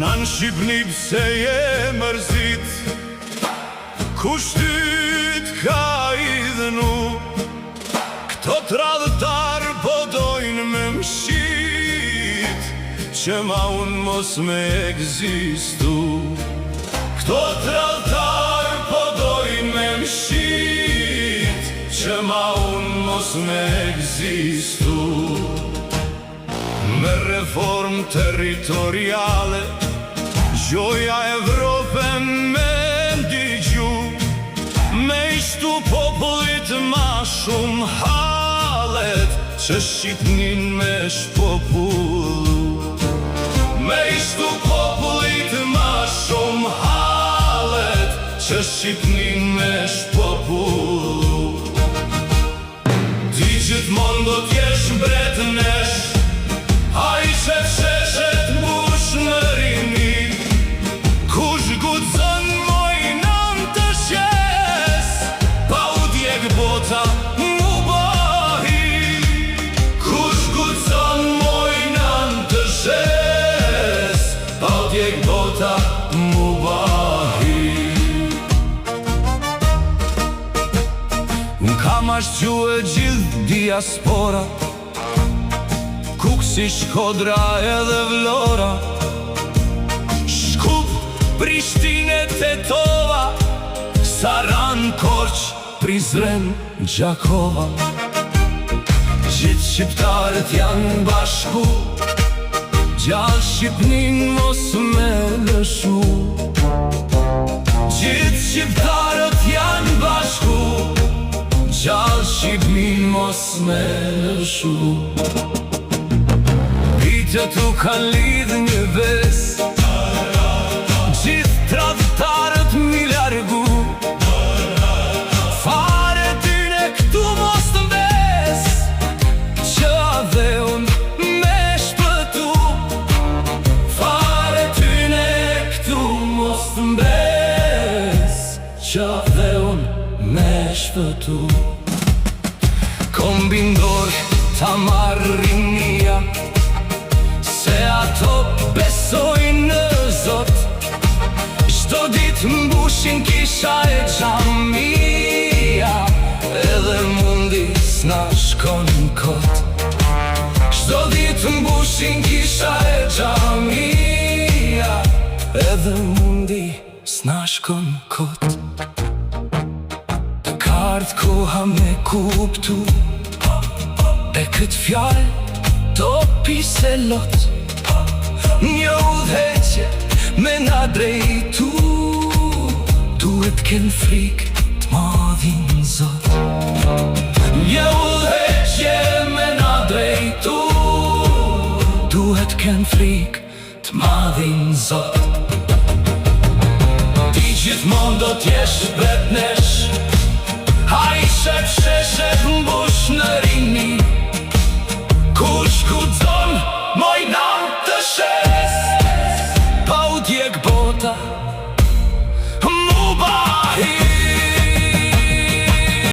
Në Shqipni pse je mërzit, kush ty t'ka idhnu? Këto tradhtar po dojnë me mshit, që ma unë mos me egzistu. Këto tradhtar po dojnë me mshit, që ma unë mos me egzistu. Me reform territoriale gjoja Evropën me ndigju, me ishtu popullit ma shumë halet që shqipnin me shpopullu. Me ishtu popullit ma shumë halet që shqipnin me shpopullu. Ti gjithmonë do t'jesh mbret nesh, a i sheshet mbush në rini. Kush gudzon mojnën të shes, pa u djeg bota mu bahi. Kush gudzon mojnën të shes, pa u djeg bota mu bahi. Unë kam ashtu e gjithë diaspora, Kuksi, Shkodra edhe Vlora, Shkup, Prishtine, Tetova, Saran, Korç, Prizren, Gjakova. Gjithë shqiptarët janë bashku, gjallë Shqipnin mos me lëshu. Gjithë shqiptarët janë bashku, gjallë Shqipnin mos me lëshu. Që tu kanë lidhë një ves, gjithë tradhtarët mi largu. Fare tyne këtu mos të mbes, që dhe unë me shpëtu. Fare tyne këtu mos të mbes, që dhe unë me shpëtu. Kombindor ta marrin nia, se ato besojnë në Zot. Çdo ditë mbushin kisha e xhamia, edhe mundi s'na shkon kot. Çdo ditë mbushin kisha e xhamia, edhe mundi s'na shkon kot. Të kart koha me kuptu, e këtë fjallë topi se lot. Një udhëheqje me na drejtu, duhet ken frik t'madhin Zot. Një udhëheqje me na drejtu, duhet ken frik t'madhin Zot. Ti gjithmonë do t'jesh mbret nesh, a i shep